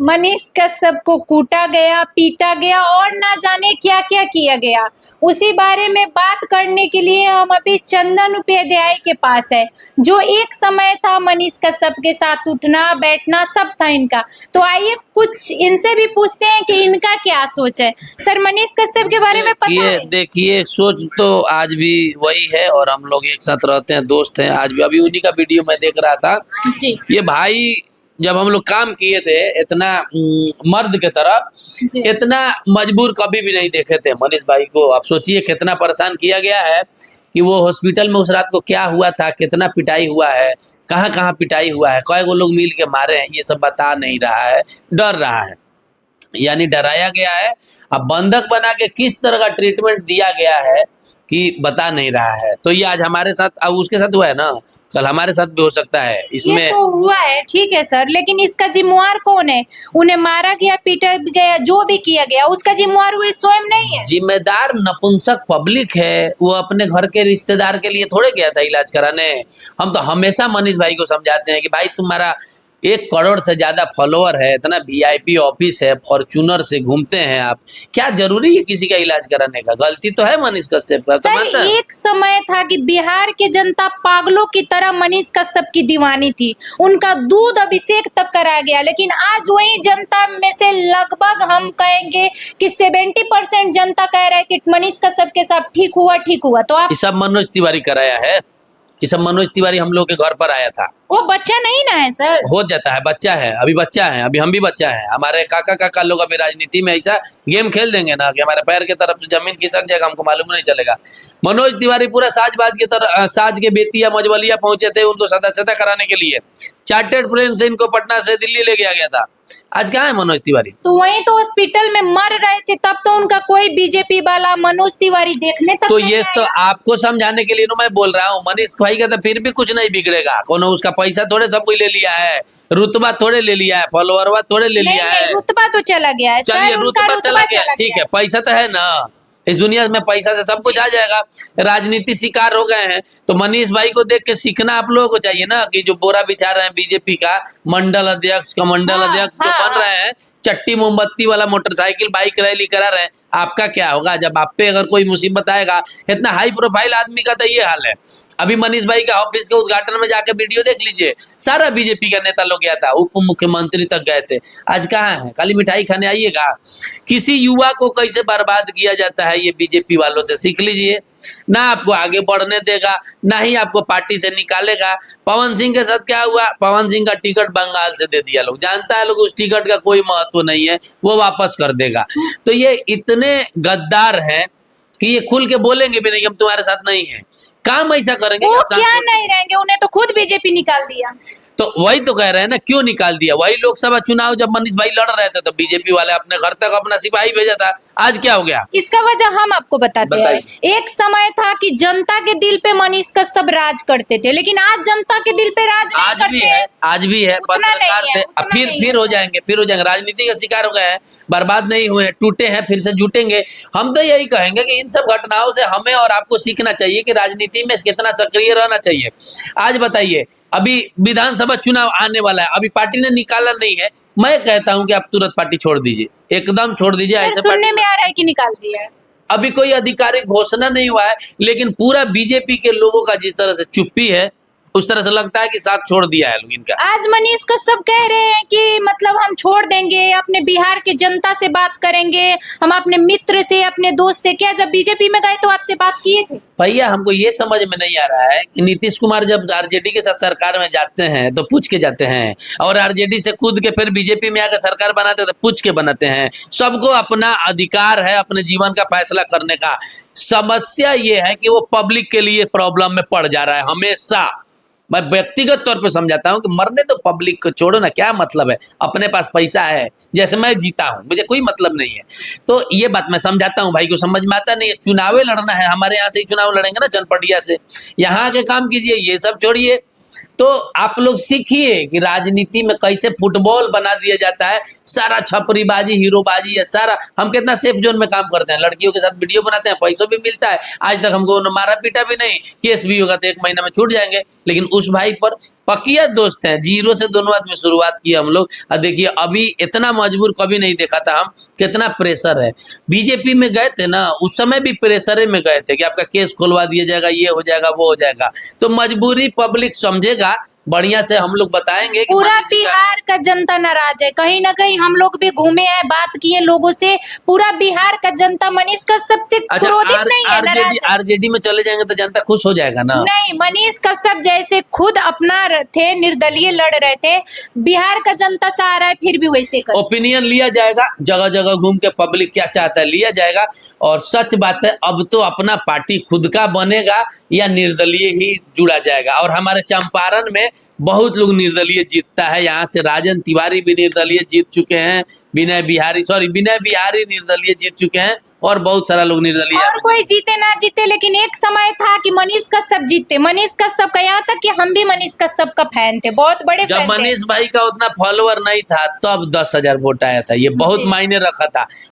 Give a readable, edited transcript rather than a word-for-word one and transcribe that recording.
मनीष कश्यप को कूटा गया, पीटा गया और ना जाने क्या क्या किया गया। उसी बारे में बात करने के लिए हम अभी चंदन उपाध्याय के पास है, जो एक समय था मनीष कश्यप के साथ उठना बैठना सब था इनका। तो आइए कुछ इनसे भी पूछते हैं कि इनका क्या सोच है। सर, मनीष कश्यप के बारे में पता है? देखिए, सोच तो आज भी वही है और हम लोग एक साथ रहते हैं, दोस्त हैं आज भी। अभी उन्हीं का वीडियो मैं देख रहा था जी। ये भाई, जब हम लोग काम किए थे इतना मर्द के तरह, इतना मजबूर कभी भी नहीं देखे थे मनीष भाई को। आप सोचिए कितना परेशान किया गया है कि वो हॉस्पिटल में उस रात को क्या हुआ था, कितना पिटाई हुआ है, कहाँ कहाँ पिटाई हुआ है, कई वो लोग मिल के मारे हैं, ये सब बता नहीं रहा है, डर रहा है, यानी डराया गया है। अब बंधक बना के किस तरह का ट्रीटमेंट दिया गया है कि बता नहीं रहा है। तो ये आज हमारे साथ, अब उसके साथ हुआ है ना, कल हमारे साथ भी हो सकता है। इसमें ये तो हुआ है, ठीक है सर, लेकिन इसका जिम्मेवार कौन है? उन्हें मारा गया, पीटा गया, जो भी किया गया, उसका जिम्मेवार वो स्वयं नहीं है। जिम्मेदार नपुंसक पब्लिक है। वो अपने घर के रिश्तेदार के लिए थोड़े गया था इलाज कराने। हम तो हमेशा मनीष भाई को समझाते हैं कि भाई तुम्हारा 1 करोड़ से ज्यादा फॉलोअर है, इतना वीआईपी ऑफिस है, फॉर्च्यूनर से घूमते हैं आप, क्या जरूरी है किसी का इलाज कराने का? गलती तो है मनीष कश्यप का। सर, एक समय था कि बिहार की जनता पागलों की तरह मनीष कश्यप की दीवानी थी, उनका दूध अभिषेक तक कराया गया, लेकिन आज वही जनता में से लगभग हम कहेंगे कि 70% जनता कह रहा है कि मनीष कश्यप के साथ ठीक हुआ। तो आप, ये सब मनोज तिवारी कराया है, ये सब मनोज तिवारी हम लोग के घर पर आया था। वो बच्चा नहीं ना है सर? हो जाता है, बच्चा है, अभी बच्चा है, अभी हम भी बच्चा है। हमारे काका लोग अभी राजनीति में ऐसा गेम खेल देंगे ना कि हमारे पैर के तरफ से जमीन खिसक जाएगा, हमको मालूम नहीं चलेगा। मनोज तिवारी पूरा साजबाज की तरह साज के बेतिया मझवलिया पहुंचे थे उनको सदस्यता कराने के लिए। चार्टर्ड प्लेन से इनको पटना से दिल्ली ले गया था। आज कहाँ है मनोज तिवारी? तो वहीं तो हॉस्पिटल में मर रहे थे, तब तो उनका कोई बीजेपी वाला मनोज तिवारी देखने तक तो नहीं ये तो आया। आपको समझाने के लिए मैं बोल रहा हूँ। मनीष भाई का तो फिर भी कुछ नहीं बिगड़ेगा, कोनो उसका पैसा थोड़े सब कुछ ले लिया है, रुतबा थोड़े ले लिया है, फॉलोअरवा थोड़े ले लिया है। रुतबा तो चला गया है। चलिए, रुतबा चला गया, ठीक है, पैसा तो है ना। इस दुनिया में पैसा से सब कुछ आ जाएगा। राजनीति शिकार हो गए हैं तो मनीष भाई को देख के सीखना आप लोगों को चाहिए ना, कि जो बोरा बिछा रहे हैं बीजेपी का मंडल अध्यक्ष का मंडल अध्यक्ष जो बन रहे हैं, चट्टी मोमबत्ती वाला मोटरसाइकिल बाइक रैली करा रहे हैं, आपका क्या होगा जब आप पे अगर कोई मुसीबत आएगा? इतना हाई प्रोफाइल आदमी का तो ये हाल है। अभी मनीष भाई का ऑफिस के उद्घाटन में जाके वीडियो देख लीजिए, सारा बीजेपी का नेता लोग गया था, उप मुख्यमंत्री तक गए थे। आज कहाँ है? खाली मिठाई खाने आइएगा। किसी युवा को कैसे बर्बाद किया जाता है ये बीजेपी वालों से सीख लीजिए। ना आपको आगे बढ़ने देगा, ना ही आपको पार्टी से निकालेगा। पवन सिंह के साथ क्या हुआ? पवन सिंह का टिकट बंगाल से दे दिया, लोग जानता है, लोग उस टिकट का कोई महत्व नहीं है, वो वापस कर देगा। तो ये इतने गद्दार हैं कि ये खुल के बोलेंगे भी नहीं हम तुम्हारे साथ नहीं है। काम ऐसा करेंगे, वो क्या नहीं रहेंगे, उन्हें तो खुद बीजेपी निकाल दिया। तो वही तो कह रहे हैं ना, क्यों निकाल दिया? वही लोकसभा चुनाव जब मनीष भाई लड़ रहे थे तो बीजेपी वाले अपने घर तक अपना सिपाही भेजा था। आज क्या हो गया? इसका वजह हम आपको बताते हैं। एक समय था कि जनता के दिल पे मनीष कश्यप राज करते थे, लेकिन आज जनता के दिल पे राज नहीं करते हैं। आज भी है, पत्रकार थे, फिर हो जाएंगे, राजनीति का शिकार हो गए हैं, बर्बाद नहीं हुए, टूटे हैं, फिर से जुटेंगे। हम तो यही कहेंगे कि इन सब घटनाओं से हमें और आपको सीखना चाहिए कि राजनीति में कितना सक्रिय रहना चाहिए। आज बताइए, अभी विधानसभा चुनाव आने वाला है, अभी पार्टी ने निकाला नहीं है, मैं कहता हूं कि आप तुरंत पार्टी छोड़ दीजिए, एकदम छोड़ दीजिए। ऐसे सुनने में आ रहा है कि निकाल दिया है। अभी कोई आधिकारिक घोषणा नहीं हुआ है, लेकिन पूरा बीजेपी के लोगों का जिस तरह से चुप्पी है, उस तरह से लगता है कि साथ छोड़ दिया है लोग इनका। आज मनीष कश्यप कह रहे हैं कि मतलब हम छोड़ देंगे, अपने बिहार की जनता से बात करेंगे, हम अपने मित्र से, अपने दोस्त से। क्या जब बीजेपी में गए तो आपसे बात किए थे? भैया, हमको ये समझ में नहीं आ रहा है कि नीतीश कुमार जब आरजेडी के साथ सरकार में जाते हैं तो पूछ के जाते हैं, और आरजेडी से कूद के फिर बीजेपी में आकर सरकार बनाते हैं तो पूछ के बनाते हैं। सबको अपना अधिकार है अपने जीवन का फैसला करने का। समस्या ये है कि वो पब्लिक के लिए प्रॉब्लम में पड़ जा रहा है हमेशा। मैं व्यक्तिगत तौर पे समझाता हूँ कि मरने तो पब्लिक को छोड़ो ना, क्या मतलब है? अपने पास पैसा है, जैसे मैं जीता हूँ, मुझे कोई मतलब नहीं है। तो ये बात मैं समझाता हूँ, भाई को समझ में आता नहीं है। चुनाव लड़ना है, हमारे यहाँ से ही चुनाव लड़ेंगे ना चनपटिया से, यहाँ के काम कीजिए, ये सब छोड़िए। तो आप लोग सीखिए कि राजनीति में कैसे फुटबॉल बना दिया जाता है, सारा छपरीबाजी, हीरोबाजी है सारा। हम कितना सेफ जोन में काम करते हैं, लड़कियों के साथ वीडियो बनाते हैं, पैसों भी मिलता है। आज तक हमको मारा पीटा भी नहीं, केस भी होगा तो 1 महीना में छूट जाएंगे। लेकिन उस भाई पर पकिया दोस्त हैं, जीरो से दोनों आदमी शुरुआत की हम लोग। और देखिए अभी इतना मजबूर कभी नहीं देखा था हम, कितना प्रेशर है। बीजेपी में गए थे ना, उस समय भी प्रेशर में गए थे कि आपका केस खुलवा दिया जाएगा, ये हो जाएगा, वो हो जाएगा। तो मजबूरी पब्लिक समझेगा, बढ़िया से हम लोग बताएंगे कि पूरा मनीष जी का- बिहार का जनता नाराज है। कहीं ना कहीं हम लोग भी घूमे हैं, बात किए लोगों से, पूरा बिहार का जनता मनीष कश्यप से अच्छा, क्रोधित नहीं है, नाराज है। आरजेडी में चले जाएंगे तो जनता खुश हो जाएगा ना। नहीं, मनीष कश्यप जैसे खुद अपना थे, निर्दलीय लड़ रहे थे, बिहार का जनता चाह रहा है फिर भी वैसे कर। ओपिनियन लिया जाएगा, जगह जगह घूम के पब्लिक क्या चाहता है लिया जाएगा। और सच बात है, अब तो अपना पार्टी खुद का बनेगा या निर्दलीय ही जुड़ा जाएगा। और हमारे चंपारण में बहुत लोग निर्दलीय जीतता है, यहाँ से राजन तिवारी भी निर्दलीय जीत चुके हैं, विनय बिहारी निर्दलीय जीत चुके हैं, और बहुत सारा लोग निर्दलीय। और कोई जीते ना जीते, लेकिन एक समय था कि मनीष कश्यप जीतते। मनीष कश्यप का, यहाँ तक कि हम भी मनीष कश्यप का फैन थे, बहुत बड़े जब फैन थे। मनीष भाई का उतना फॉलोअर नहीं था तब 10,000 वोट आया था, ये बहुत मायने रखा था।